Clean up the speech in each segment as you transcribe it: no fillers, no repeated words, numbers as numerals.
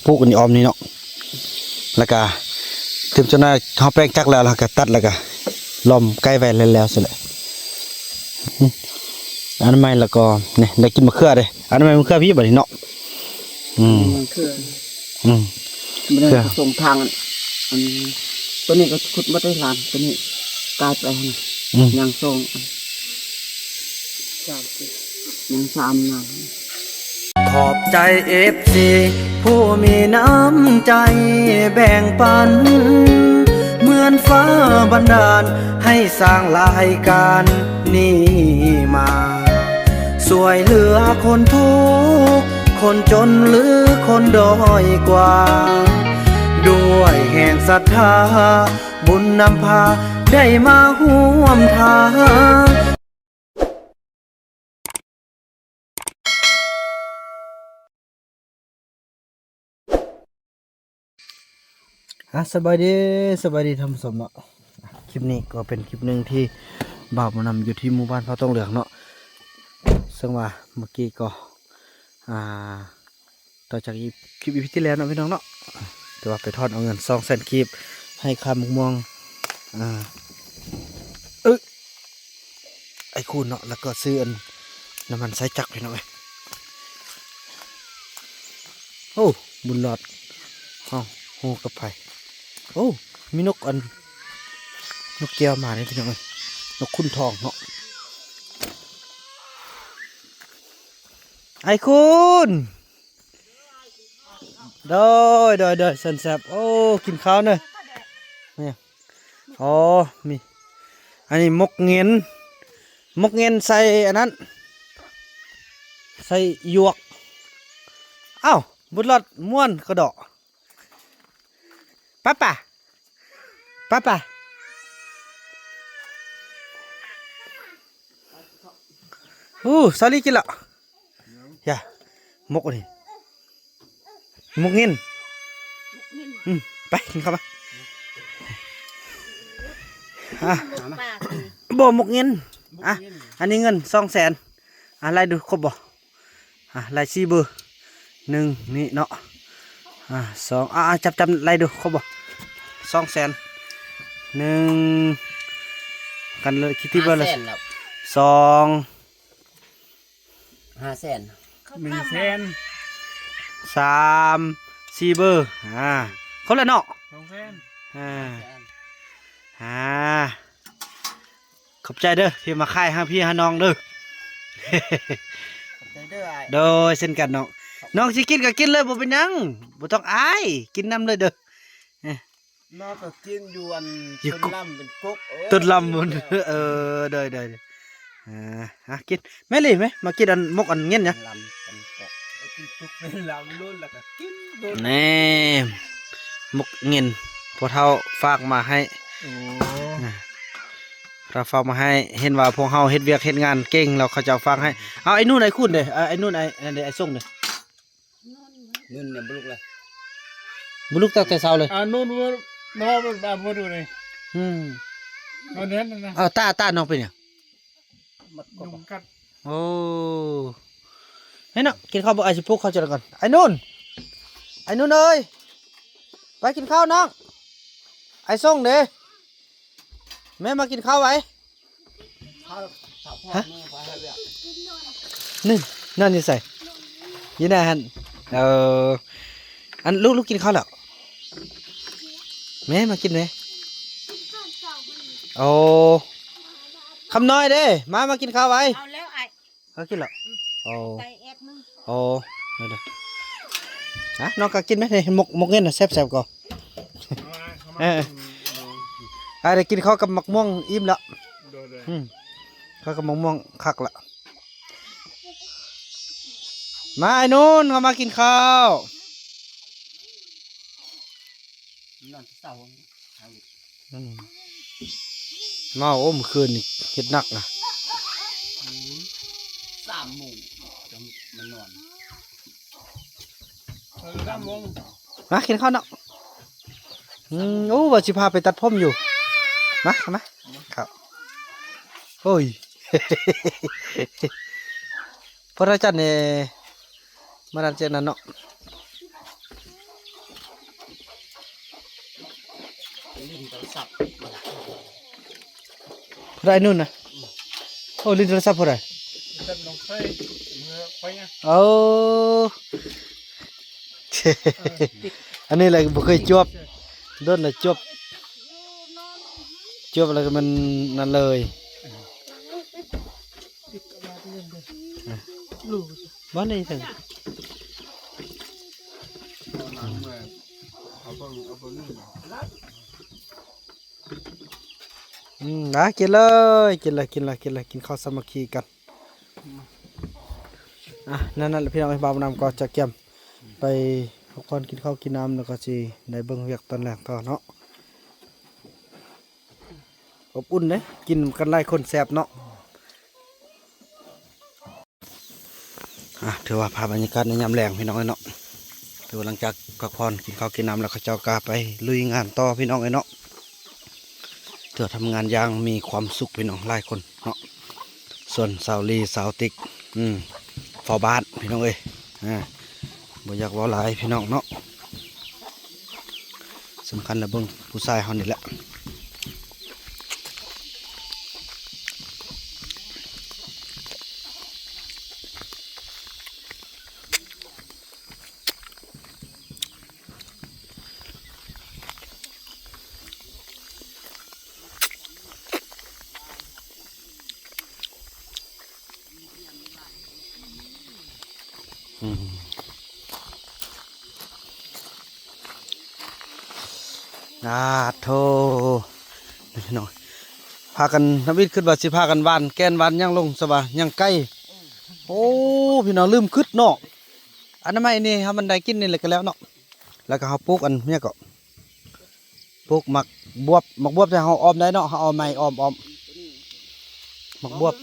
ลูกอันนี้ออมนี่เนาะแล้วก็ถึงจนได้เขาแป้งจักแล้วก็ตัดแล้วก็ล้อมใกล้ไว้แล้วสิแหละอันไม่แล้วก็เนี่ยได้กินมะเขือเลยอันไม่มะเขือพี่แบบนี้เนาะมันคืออืมมันได้ส่งทางอันตัวนี้ก็ขุดมาได้ลานตัวนี้กลายไปยังส่งยังสามนางขอบใจFC ผู้มีน้ำใจแบ่งปันเหมือนฟ้าบันดาลให้สร้างรายการนี้มาสวยเหลือคนทุกข์คนจนหรือคนด้อยกว่าด้วยแห่งศรัทธาบุญนำพาได้มาห่วมทางสบายดีทำสมเนาะคลิปนี้ก็เป็นคลิปหนึ่งที่บ่าวมานำอยู่ที่หมู่บ้านพระต้องเหลืองเนาะซึ่งว่าเมื่อกี้ก็ต่อจากคลิปที่แล้วเนาะพี่น้องเนาะแต่ว่าไปทอดเอาเงิน200,000คลิปให้คำม่วงไอ้คูณเนาะแล้วก็ซื้ออันน้ำมันใช้จักรพี่น้องโอ้บุญหลอดโหกับไผ่โอ้มีนกแก้วมาเนี่ยพี่น้องนกขุนทองเนาะไอ้คุณโดยสันแซบโอ้กินข้าวเนอะเนี่ยอ๋อมีอันนี้มกเงินใส่อันนั้นใส่หยวกอ้าวบุญรอดม้วนกระดอกป้าสาลีกินละอย่ามกนี่มกเงินไปกินข้าวมาบ่มกเงินอันนี้เงิน200,000ไล่ดูครบบ่ไล่4 เบอร์1นี่เนาะ2จับไล่ดูครบบ่200,000 1กันเลยคิดที่เบอร์ละ2 500,000 100,000 3 4 เบอร์ครบแล้วเนาะขอบใจเด้อที่มาค่ายหาพี่หาน้องเด้อโดยเช่นกันน้องสิกินก็กินเลยบ่เป็นหยังบ่ต้องอายกินน้ำเลยเด้อน้องก็กินอยู่อันต้นลำเป็นกุ๊กต้นลำมันเด้อกินแม่ลี่ไหมมากินอันมกอันเงี้ยเนี่ยลำเป็นกุ๊กกินกุ๊กเป็นลำรุ่นแล้วก็กินนี่มกเงี้ยพอเท่าฝากมาให้เราฝากมาให้เห็นว่าพวกเฮาเฮ็ดเวียกเฮ็ดงานเก่งเราเขาจะฟังให้เอาไอ้นู่นไอ้คุณเด้ไอ้นู่นไอ้ส่งเด้นู่นเนี่ยบุลุกเลยบุลุกตั้งแต่เช้าเลยนู่นน้องเป็นแบบบุลุกเลยอันนี้นะตาน้องเป็นยังยุงกัดโอ้เฮ้ยเนาะกินข้าวบ่ไอ้สิพวกเขาจะก่อนไอ้นู่นเอ้ยไปกินข้าวน้องไอ้ส่งเด้แม่มากินข้าวไว้ฮะนั่นนี่ใส่ยี่นาฮันอันลูกกินข้าวแล้วแม่มากินไหมโอ้คำน้อยเด้มากินข้าวไว้เอาแล้วไอ้เขากินแล้วโอ้ใส่แอดนึงโอ้เดี๋ยวน้องก็กินไหมเนี่ยมกเงี้ยนะแซ่บก่อนได้กินข้าวกับมะม่วงอิ่มละข้าวกับมะม่วงคักละมาไอ้นู่นเขามากินข้าวมาโอ้มคืนนี่เฮ็ดนักนะ3 โมงมันนอน3 โมงมากินข้าวเนาะโอ้ว่าสิพาไปตัดผมอยู่มาครับโอ้ยพระอาจารย์เนี่ยมาดันเจนนั่นเนาะ ลิ้นโทรศัพท์ ผู้ใดนู่นนะโอ้ลิ้นโทรศัพท์ผู้ใด Tân đồng xây mưa quay nha. โอ้ อันนี้แหละบ่เคยจวบโดนเลยจวบแล้วก็มันนั่นเลยบ้านนี้ถึงนะกินเลยกินข้าวสามัคคีกันนั่นแหละพี่น้องไอ้บ่าวนำก็จะเก็บไปพักผ่อนกินข้าวกินน้ำแล้วก็สิได้เบิ่งเวียกตอนแรกต่อเนาะอบอุ่นเด้กินกันหลายคนแซ่บเนาะถือว่าภาพบรรยากาศในยามแรงพี่น้องเนาะถือว่าหลังจากพักผ่อนกินข้าวกินน้ำแล้วเขาเจ้ากาไปลุยงานต่อพี่น้องเนาะถือทำงานอย่างมีความสุขพี่น้องหลายคนเนาะส่วนสาวลีสาวติ๊กเฝ้าบ้านพี่น้องบ่อยากว่าหลายพี่น้องเนาะสำคัญละเบิ่งผู้ชายเฮานี่แหละโธ่พี่น้องพากันน้ำวิทย์ขึ้นว่าสิพากันวานแกนวานยังลงสบายยังใกล้โอ้พี่น้องลืมขึ้นเนาะอันนั้นไม่นี่ครับมันได้กินนี่เลยกันแล้วเนาะแล้วก็เขาปลูกอันเนี่ยก็ปลูกหมักบวบจะเขาออมได้เนาะเขาเอาไม้ออมหมักบวบ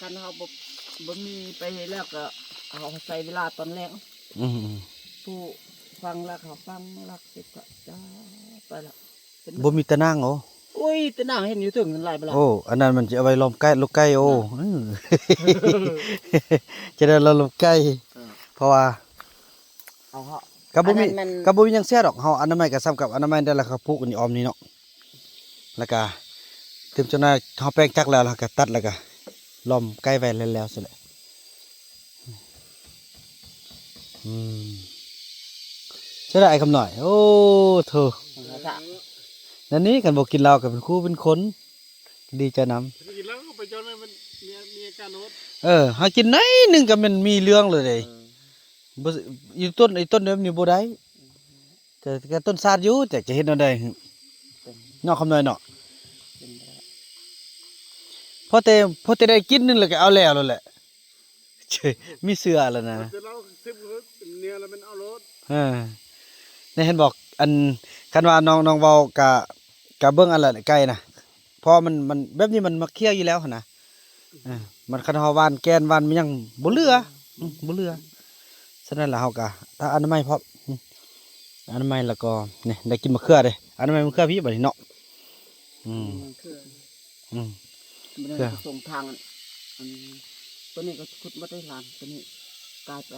กันเขาบ่มีไปแล้วก็เอาใส่เวลาตอนแรกผู้ฟังแล้วเขาฟังรักเสร็จก็จ้าไปละ บ่มีตะนางโอ้ อุ้ยแต่นางเห็นอยู่ถึงหลายเวลา โอ้อันนั้นมันจะเอาไว้ล้อมไก่ลูกไก่โอ้จะได้ล้อมไก่เพราะว่า เอาเหาะ กับบ่มี อันนั้นมัน กับบ่มีหยังเสียดอกเฮาอนามัยก็ซ้ำกับอนามัยได้แล้วครับปลูกอันนี้ออมนี่เนาะแล้วก็เต็มจนว่าเฮาแป้งจักแล้วก็ตัดแล้วก็ล้อมไก่ไว้แล้วๆซั่นแหละใช่ได้ไอ้คำหน่อยโอ้โธ่นั่นนี่กันบ่กินเหล้าก็เป็นคู่เป็นคนดีใจนำ Thì lỡ phải cho nên mình mía cà nốt. หากินไหนหนึงก็มันมีเรื่องเลยเด้บ่อยู่ต้นไอ้ต้นเดิมนี่บ่ได้ก็ต้นซาดอยู่แต่จะเฮ็ดเอาได้เนาะคำหน่อยเนาะพอแต่ได้กินนึงแล้วก็เอาแล้วแหละเฉยมีเสือแล้วนะ Thì lỡ xếp nia là mình ao lốt. นี่เห็นบอกอันคันว่าน้องเว้ากะเบิ่งอันละไก่นะเพราะมันแบบนี้มันมาเคี่ยวอยู่แล้วหั่นนะมันคันเฮาหวานแกนหวานมันยังบ่เหลือบ่เหลือฉะนั้นแล้วเฮาก็ถ้าอนามัยพร้อมอนามัยแล้วก็นี่ได้กินมะเขือเด้อนามัยมะเขือพี่บัดนี้เนาะมันได้ส่งทางอันตัวนี้ก็ขุดมาได้ลานตัวนี้กลายไป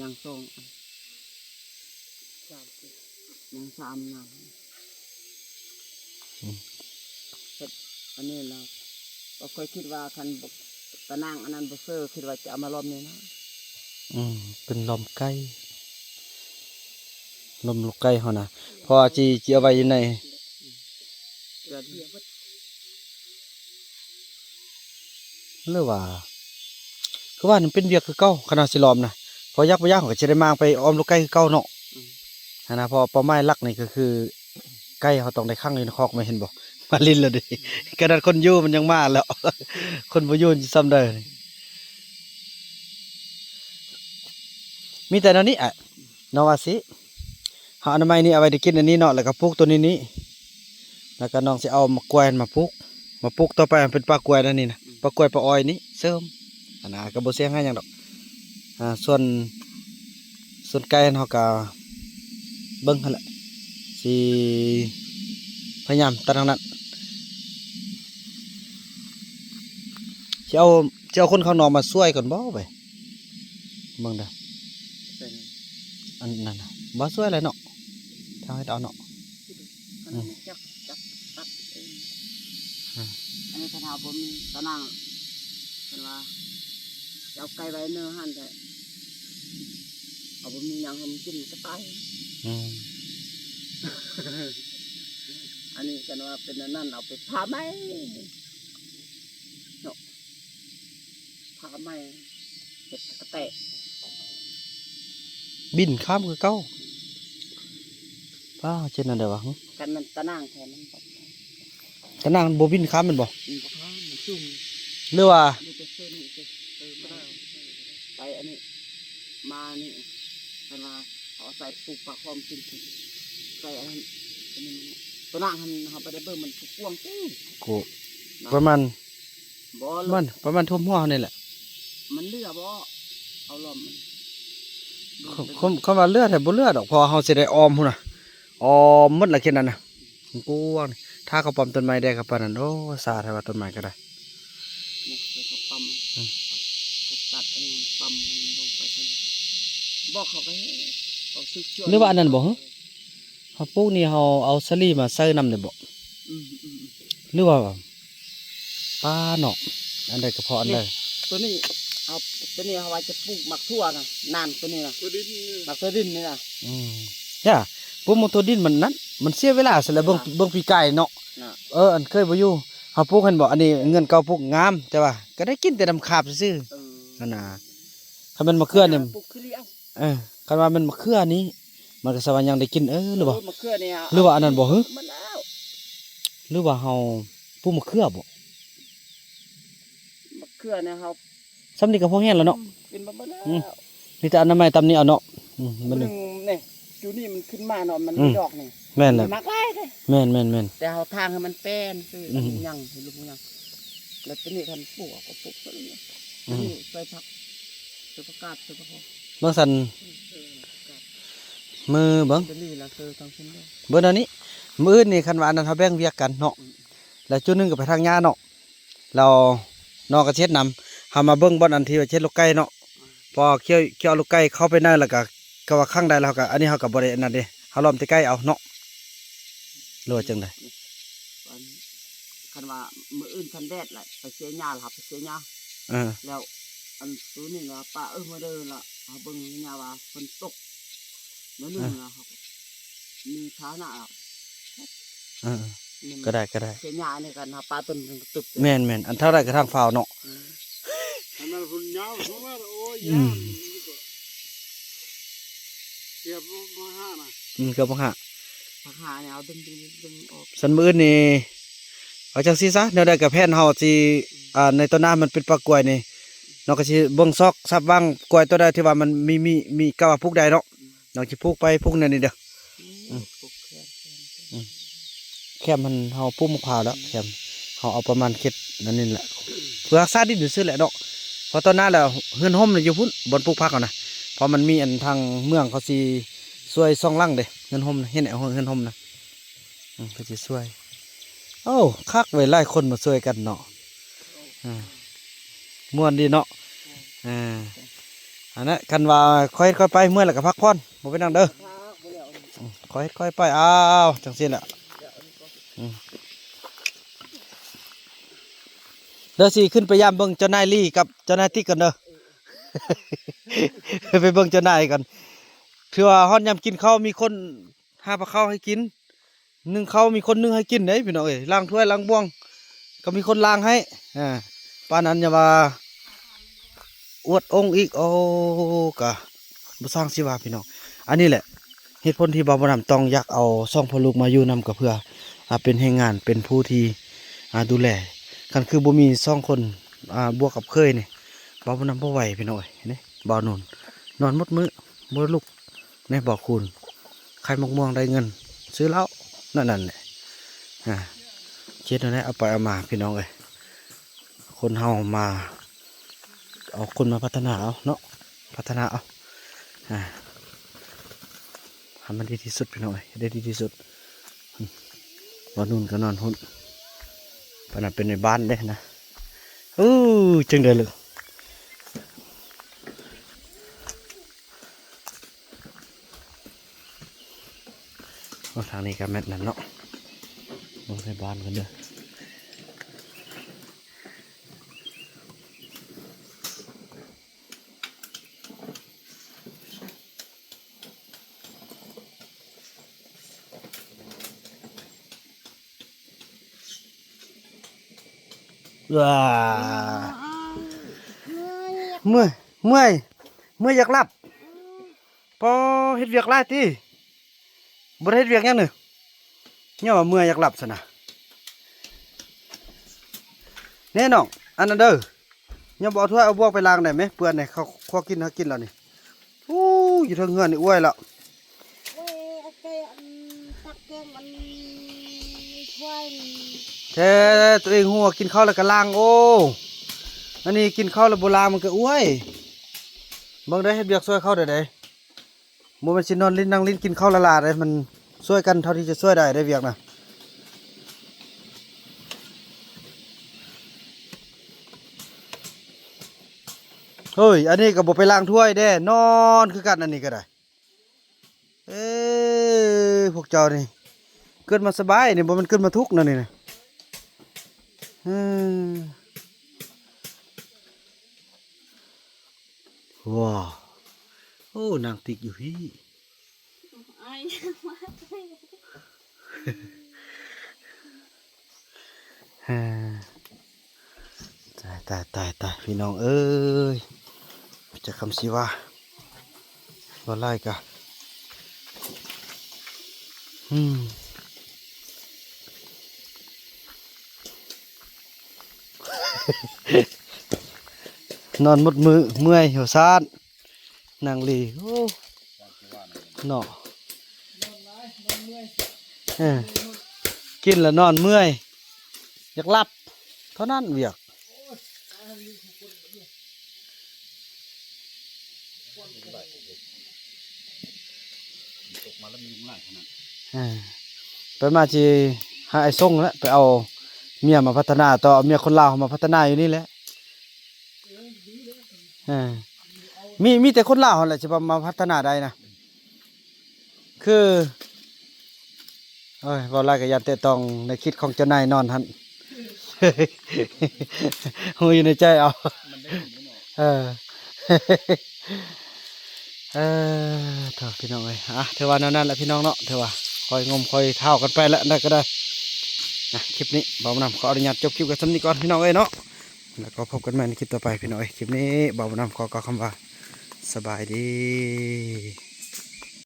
ยังส่งยังสามนางอันนี้เราก็ค่อยคิดว่าคันตะนางอันนั้นบ่เซอร์คิดว่าจะเอามาล้อมนี่นะ เป็นลมไก่ลมลูกไก่เฮานะเพราะว่าสิเอาไว้อยู่ในหรือว่าคือว่ามันเป็นเวียกคือเก่าขนาดสิล้อมนะพอยักบ่ยากก็สิได้มางไปอ้อมลูกไก่คือเก่าเนาะนะเพอเป้าหมายหลักนี่ก็คือไก่เขาต้องได้ขังอยู่ในคอกไม่เห็นบ่มาลิ้นแล้วดิขนาดคนอยู่มันยังมาแล้ว คนบ่อยู่สิซ้ำได้มีแต่แนวนี้น้องว่าสิเฮาอนามัยนี่เอาไว้ได้กินอันนี้เนาะแล้วก็ปลูกตัวนี้แล้วก็น้องสิเอามะกล้วยมาปลูกต่อไปเป็นปลากล้วยนั่นนี่นะปลากล้วยปลาอ้อยนี่เสริมอันน่ะก็บ่เสียหายหยังดอกส่วนไก่เฮาก็เบิ่งหั่นแหละสิพยายามตัดทางนั้นสิเอาคนข้างนอกมาช่วยก่อนบ่ไปเบิ่งเด้ออันนั้นน่ะบ่ช่วยเลยเนาะทางให้เอาเนาะ จับตัดเองอันนี้คาถาผมมีตะนางเป็นว่าจะเอาไก่ไว้เนื้อหั่นแต่เอาผมมีอย่างทำกินก็ตาย อันนี้กันว่าเป็นอันนั่นเอาไปผ่าไหมเนาะผ่าไหมเป็ดกระแตะ บินข้ามคือเก้าป้าเช่นนั้นเดี๋ยววะ กันมันตะนางแทนมันบอก แต่นางโบบินข้ามมันบ่ มันบอกว่ามันจุ่ม หรือว่า มันจะเส้นนี่มาไปอันนี้มานี่กันว่าเขาใส่ปลูกปลาคอมกินใส่อันนี้ตัวนางหันเขาไปได้เบิ่งมันถูกกวงจริง โกประมาณ บ่ ประมาณท่วมหัวนี่แหละ มันเลือบ่เอาล้อมมัน คำว่าเลือดแต่บ่เลือดดอกพอเฮาสิได้ออมพุ่นน่ะออมหมดละแค่นั้นน่ะกวางถ้าเขาปอมต้นไม้ได้ก็ปานนั้นโอ้สาดให้ว่าต้นไม้ก็ได้ เนี่ยแล้วก็ปั๊มก็ตัดอันนี้ปั๊มมันลงไปคนบอกเขาก็ให้เขาซึกช่วย หรือว่าอันนั้นบ่ฮะเฮาปลูกนี่เฮาเอาสลีมาใส่น้ำได้บ่ อืม หรือว่าปลาเนาะอันใดก็พออันใด ตัวนี้เอาตัวนี้เอาไว้จะปลูกหมักทั่วนะนานตัวนี้นะ ตัวดิน หมักตัวดินนี่นะ ย่าปลูกมอตัวดินมันนั้นมันเสียเวลาซะแล้วเบิ่งปีกายเนาะ น่ะ อันเคยบ่อยู่เฮาปลูกเห็นบ่อันนี้เงินเก่าปลูกงามแต่ว่าก็ได้กินแต่น้ำคาบซื่อๆนั่นน่ะคันมันมะเขือนี่ ปลูกคือเลี้ยง คันว่ามันมะเขือนี้มันก็สวรรค์ยังได้กินหรือบ่ มะเขือเนี่ย หรือว่าอันนั้นบ่ฮึ มันแล้ว หรือว่าเฮาปลูกมะเขือบ่ มะเขือเนี่ยเขา ซ้ำนี่ก็พอแห้งแล้วเนาะ เป็นมาบ้าแล้ว มีแต่อนามัยตำนี้เอาเนาะมัน หนึ่งเนี่ยจูนี่มันขึ้นมาเนาะมัน อื มี ม ดอกนี่ แม่นแหละ มักไล่เลย แม่น แต่เขาทางให้มันแป้นคือ อืม ยังให้ลูกยังแล้วตัวนี้คันปลูกก็ปลูกตัวนี้ อืม นี่ใส่ผักใส่ผักกาดใส่ผักหอม เบิ่งสั่นมือเบิ่ง ตัวนี้ละคือทางขึ้นได้ เบิ่งอันนี้มื้ออื่นนี่คันว่าอันนั้นเฮาแบ่งเวียกกันเนาะแล้วจุดหนึงก็ไปทางหญ้าเนาะเรานอกก็เช็ดนำเฮามาเบิ่งบ่อนอันที่ว่าเช็ดลูกไก่เนาะพอเคี่ยวลูกไก่เข้าไปในแล้วก็ว่าข้างใดแล้วก็อันนี้เฮาก็บ่ได้อันนั้นเด้เฮาล้อมที่ไก่เอาเนาะหรือว่าจังได อันคันว่ามืออื่นคันแดดแหละไปเสียหญ้าล่ะครับไปเสียหญ้า เออ แล้วอันตัวนี้ละป้ามาเดินละเอาเบิ่งหญ้าว่าฝนตกแล้วนึงละครับมีฐานะอ่ะ เออก็ได้ เสียหญ้านี่กันหาปลาต้นมันตึบ แม่นอันเท่าไรก็ทางฝ่าวเนาะ อันนั้นพุ่นยาวเพราะว่าโอ้ย อื ยาม วเก็บมาห้านะ เกือบบ่ฮะ ผักหาเนี่ยเอาดึงออก สันมื้ออนนี่เอาจังซี่ซะแนวใดก็แผ่นเฮาสิในต้นน้ามันเป็นปลากล้วยนี่เนาะก็สิเบิ่งซอกซับวางกล้วยตัวใดที่ว่ามันมีกะว่าพุกใดเนาะเนาะสิพุกไปพุกนั่นนี่เด้อ ปลูกแค่ แค่มันเฮาปุ้มะพร้าวแล้วแค่เฮาเอาประมาณเข็ดนั่นนี่แหละเพื่อรักษาดินซื่อๆแหละเนาะเพราะตอนนั้นแล้วเฮือนห่มน่ะอยู่พุ่นบนปลูกผักเอานะเพราะมันมีอันทางเมืองเขาสิช่วยซ่องลังเด้เฮือนห่มน่ะเห็นเอาเฮือนห่มนะเขาสิช่วยโอ้คักไว้หลายคนมาช่วยกันเนาะม่วนดีเนาะอันนั้นกันว่าค่อยไปเมื่อแล้วก็พักผ่อนบ่ไปนั่งเด้อค่อยไปอ้าวจังซี่แหละเดี๋ยวสิขึ้นไปยามเบิ่งเจ้านายลี่กับเจ้านายติ๊กกันเด้อ ไปเบิ่งเจ้านายกันเพื่อฮอดยามกินข้าวมีคนหาปลาข้าวให้กินนึ่งข้าวมีคนนึ่งให้กินเด้พี่น้องเอ้ยล้างถ้วยล้างบ้วงก็มีคนล้างให้ป้านนั้นอย่าว่าอวดองค์อีกโอ้กะบ่สร้างสิว่าพี่น้องอันนี้แหละเหตุผลที่บ่าวบ่นำต้องอยากเอาซ่องพ่อลูกมาอยู่นำก็เพื่อเป็นแรงงานเป็นผู้ที่ดูแลกันคือบ่มี2คนบวกกับเคยนี่บ่าวบ่นำบ่ไหวพี่น้องเอ้ยนี่บ่าวนอนหมดมื้อบ่ลุกในบ่อคูณใครมกม่วงได้เงินซื้อเหล้านั่นแหละเช็ดนั่นแหละเอาไปเอามาพี่น้องเอ้ยคนเฮามาเอาคนมาพัฒนาเอาเนาะพัฒนาเอาทำมันดีที่สุดพี่น้องเอ้ยได้ดีที่สุดวันนู้นก็นอนหุ่นปนัดเป็นในบ้านได้นะจังเดือเลยทางนี้ก็แม่นนั่นเนาะ งใส่บ้านกันเด้อว้าเมื่อยเมื่อยเมื่อยอยากหลับพอเฮ็ดเวียกหลายติบ่ได้เฮ็ดเวียกหยังนึเนี่ยว่าเมื่อยอยากหลับซะนะแน่น้องอันนั้นเด้อเนี่ยบ่เอาถ้วยเอาบวกไปล้างได้ไหมเปื้อนนี่เขาขอกินหากินแล้วนี่อู้อยู่เทิงเฮือนนี่อ้วยแล้ว โอ้ยโอเคตักแกงมันถ้วย แท้ตัวเองหัวกินข้าวแล้วก็ล้างโอ้อันนี้กินข้าวแล้วบ่ล้างมันก็อ้วยเบิ่งได้เฮ็ดเวียกช่วยเขาได้บ่แม่นสินอนลิ้นนั่งลิ้นกินข้าวละลาได้มันช่วยกันเท่าที่จะช่วยได้เวียกน่ะเฮ้ยอันนี้ก็บ่ไปล้างถ้วยเด้นอนคือกันอันนี้ก็ได้เอ้พวกเจ้านี่เกิดมาสบายนี่บ่แม่นเกิดมาทุกข์นั่นนี่นะอืมว้าวโอ้นางติกอยู่พี่ฮ่าตายพี่น้องเอ้ยจะคำสิว่าบ่ไล่กะนอนหมดมือเมื่อยเหี่ยวซานนางลีโอ้เนาะกินแล้วนอนเมื่อยอยากหลับเท่านั้นเวียกไปมาจีหาไอ้ส่งแล้วไปเอาเมียมาพัฒนาต่อเอาเมียคนลาวมาพัฒนาอยู่นี่แหละมีแต่คนลาวแหละจะมาพัฒนาได้นะคือเอ้ยว่าไรก็ยันเตะตองในคิดของเจ้านายนอนหันหูอยู่ในใจเอาเออเถอะพี่น้องเอ้ยเถอะว่านั่นแหละพี่น้องเนาะเถอะว่าคอยงมคอยเท่ากันไปแล้วได้ก็ได้คลิปนี้บ่าวนำขออนุญาตจบคลิปกันสักนิดก่อนพี่น้องเอ้ยเนาะแล้วก็พบกันใหม่ในคลิปต่อไปพี่น้องเอ้ยคลิปนี้บ่าวนำขอกล่าวคำว่าสบายดี